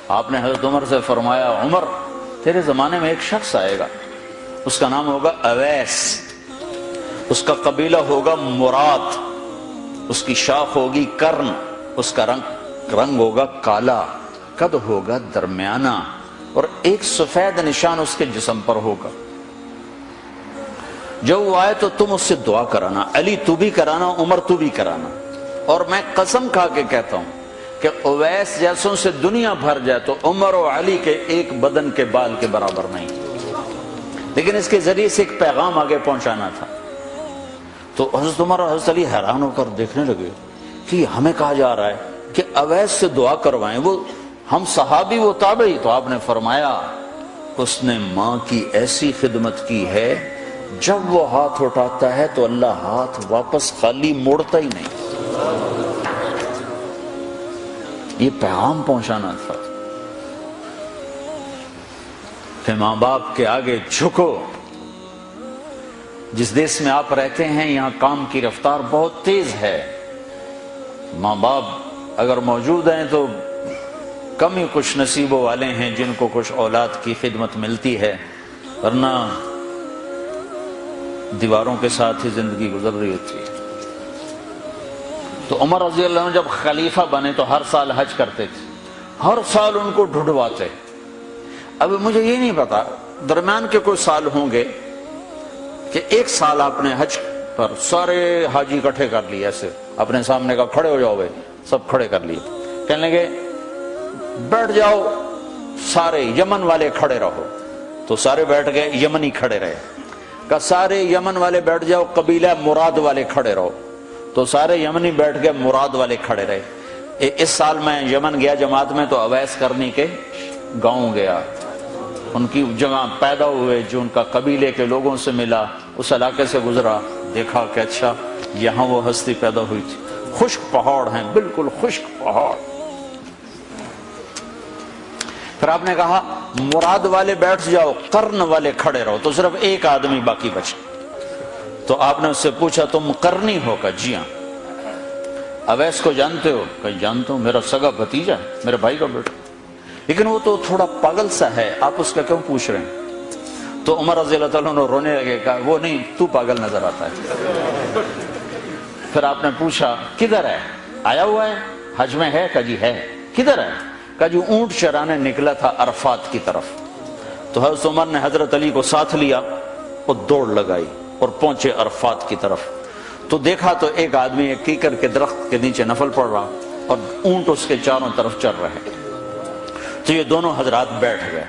آپ نے حضرت عمر سے فرمایا عمر تیرے زمانے میں ایک شخص آئے گا، اس کا نام ہوگا اویس، اس کا قبیلہ ہوگا مراد، اس کی شاخ ہوگی کرن، اس کا رنگ ہوگا کالا، قد ہوگا درمیانہ، اور ایک سفید نشان اس کے جسم پر ہوگا۔ جب وہ آئے تو تم اس سے دعا کرانا، علی تو بھی کرانا، عمر تو بھی کرانا، اور میں قسم کھا کے کہتا ہوں کہ اویس جیسوں سے دنیا بھر جائے تو عمر و علی کے ایک بدن کے بال کے برابر نہیں، لیکن اس کے ذریعے سے ایک پیغام آگے پہنچانا تھا۔ تو حضرت عمر اور حضرت علی حیران ہو کر دیکھنے لگے کہ ہمیں کہا جا رہا ہے کہ اویس سے دعا کروائیں، وہ ہم صحابی وہ تابعی۔ تو آپ نے فرمایا اس نے ماں کی ایسی خدمت کی ہے، جب وہ ہاتھ اٹھاتا ہے تو اللہ ہاتھ واپس خالی موڑتا ہی نہیں۔ یہ پیغام پہنچانا تھا کہ ماں باپ کے آگے جھکو۔ جس دیش میں آپ رہتے ہیں یہاں کام کی رفتار بہت تیز ہے، ماں باپ اگر موجود ہیں تو کم ہی کچھ نصیبوں والے ہیں جن کو کچھ اولاد کی خدمت ملتی ہے، ورنہ دیواروں کے ساتھ ہی زندگی گزر رہی ہوتی ہے۔ تو عمر رضی اللہ عنہ جب خلیفہ بنے تو ہر سال حج کرتے تھے، ہر سال ان کو ڈھونڈواتے۔ اب مجھے یہ نہیں پتا درمیان کے کوئی سال ہوں گے کہ ایک سال آپ نے حج پر سارے حاجی اکٹھے کر لیے، ایسے اپنے سامنے کا کھڑے ہو جاؤ بھائی، سب کھڑے کر لیے، کہنے لگے بیٹھ جاؤ سارے یمن والے کھڑے رہو، تو سارے بیٹھ گئے، یمنی کھڑے رہے، کہ سارے یمن والے بیٹھ جاؤ، قبیلہ مراد والے کھڑے رہو، تو سارے یمنی بیٹھ گئے، مراد والے کھڑے رہے۔ اس سال میں یمن گیا جماعت میں تو اویس کرنی کے گاؤں گیا، ان کی جگہ پیدا ہوئے، جو ان کا قبیلے کے لوگوں سے ملا، اس علاقے سے گزرا، دیکھا کہ اچھا یہاں وہ ہستی پیدا ہوئی تھی۔ خشک پہاڑ ہیں، بالکل خشک پہاڑ۔ پھر آپ نے کہا مراد والے بیٹھ جاؤ، قرن والے کھڑے رہو، تو صرف ایک آدمی باقی بچا۔ تو آپ نے اس سے پوچھا تم قرنی ہو؟ کہ جی ہاں۔ اویس کو جانتے ہو؟ کہ جانتا ہوں، میرا سگا بھتیجا ہے، میرے بھائی کا بیٹا، لیکن وہ تو تھوڑا پاگل سا ہے، آپ اس کا کیوں پوچھ رہے ہیں؟ تو عمر رضی اللہ تعالیٰ عنہ رونے لگے، کہا وہ نہیں، تو پاگل نظر آتا ہے۔ پھر آپ نے پوچھا کدھر ہے؟ آیا ہوا ہے حج میں؟ ہے کہ جی ہے۔ کدھر ہے؟ کہ جو اونٹ چرانے نکلا تھا عرفات کی طرف۔ تو حضرت عمر نے حضرت علی کو ساتھ لیا اور دوڑ لگائی اور پہنچے عرفات کی طرف، تو دیکھا تو ایک آدمی ایک کیکر کے درخت کے نیچے نفل پڑھ رہا اور اونٹ اس کے چاروں طرف چر رہے۔ تو یہ دونوں حضرات بیٹھ گئے،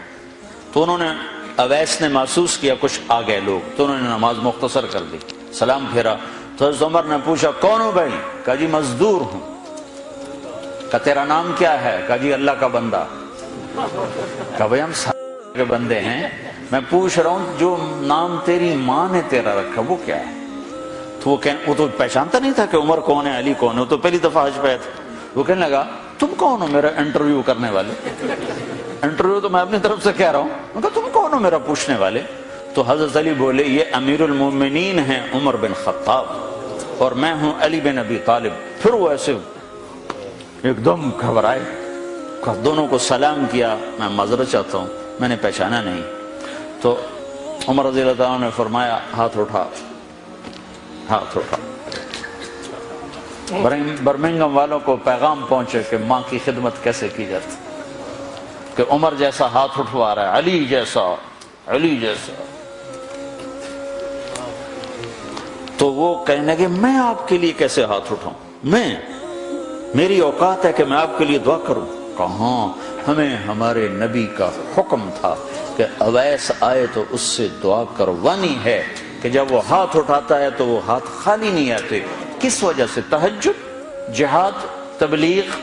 تو انہوں نے اویس نے محسوس کیا کچھ آ گئے لوگ، تو انہوں نے نماز مختصر کر دی، سلام پھیرا۔ تو حضرت عمر نے پوچھا کون ہو بھائی؟ کہا جی مزدور ہوں۔ کہا تیرا نام کیا ہے؟ کہا جی اللہ کا بندہ۔ کہا بھائی ہم سارے کے بندے ہیں، میں پوچھ رہا ہوں جو نام تیری ماں نے تیرا رکھا وہ کیا ہے؟ تو وہ تو پہچانتا نہیں تھا کہ عمر کون ہے، علی کون ہے، وہ تو پہلی دفعہ حج پہ تھا۔ وہ کہنے لگا تم کون ہو میرا انٹرویو کرنے والے؟ انٹرویو تو میں اپنی طرف سے کہہ رہا ہوں۔ میں کہا تم کون ہو میرا پوچھنے والے؟ تو حضرت علی بولے یہ امیر المومنین ہیں عمر بن خطاب، اور میں ہوں علی بن ابی طالب۔ پھر وہ ایسے ایک دم گھبرائے، دونوں کو سلام کیا، میں معذرت چاہتا ہوں میں نے پہچانا نہیں۔ تو عمر رضی اللہ عنہ نے فرمایا ہاتھ اٹھا، ہاتھ اٹھا۔ برمنگھم والوں کو پیغام پہنچے کہ ماں کی خدمت کیسے کی جاتی، کہ عمر جیسا ہاتھ اٹھوا رہا ہے، علی جیسا، علی جیسا۔ تو وہ کہنے لگے میں آپ کے لیے کیسے ہاتھ اٹھاؤں، میری اوقات ہے کہ میں آپ کے لیے دعا کروں؟ کہاں، ہمیں ہمارے نبی کا حکم تھا کہ اویس آئے تو اس سے دعا کروانی ہے، کہ جب وہ ہاتھ اٹھاتا ہے تو وہ ہاتھ خالی نہیں آتے۔ کس وجہ سے؟ تہجد، جہاد، تبلیغ،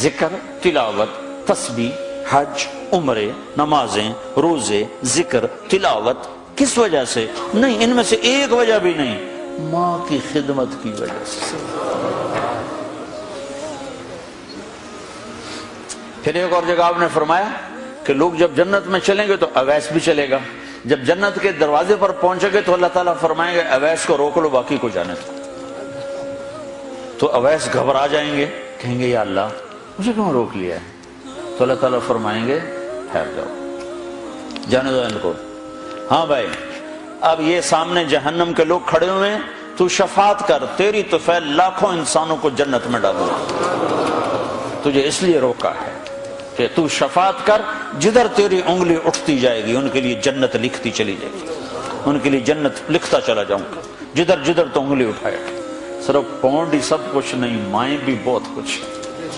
ذکر، تلاوت، تسبیح، حج، عمرے، نمازیں، روزے، ذکر، تلاوت۔ کس وجہ سے؟ نہیں، ان میں سے ایک وجہ بھی نہیں، ماں کی خدمت کی وجہ سے۔ پھر ایک اور جگہ آپ نے فرمایا کہ لوگ جب جنت میں چلیں گے تو اویس بھی چلے گا، جب جنت کے دروازے پر پہنچے گے تو اللہ تعالیٰ فرمائیں گے اویس کو روک لو باقی کو جانے دو۔ تو اویس گھبرا جائیں گے، کہیں گے یا اللہ مجھے کیوں روک لیا ہے، تو اللہ تعالیٰ فرمائیں گے ٹھہر جاؤ، جانے دو ان کو۔ ہاں بھائی، اب یہ سامنے جہنم کے لوگ کھڑے ہوئے ہیں، تو شفاعت کر، تیری تو فعل لاکھوں انسانوں کو جنت میں ڈالو، تجھے اس لیے روکا ہے کہ تو شفاعت کر، جدھر تیری انگلی اٹھتی جائے گی ان کے لیے جنت لکھتی چلی جائے گی، ان کے لیے جنت لکھتا چلا جاؤں گا، جدھر جدھر تو انگلی اٹھائے۔ صرف پونڈ ہی سب کچھ نہیں، مائیں بھی بہت کچھ ہے،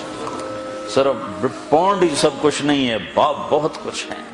صرف پونڈ ہی سب کچھ نہیں ہے، باپ بہت کچھ ہے۔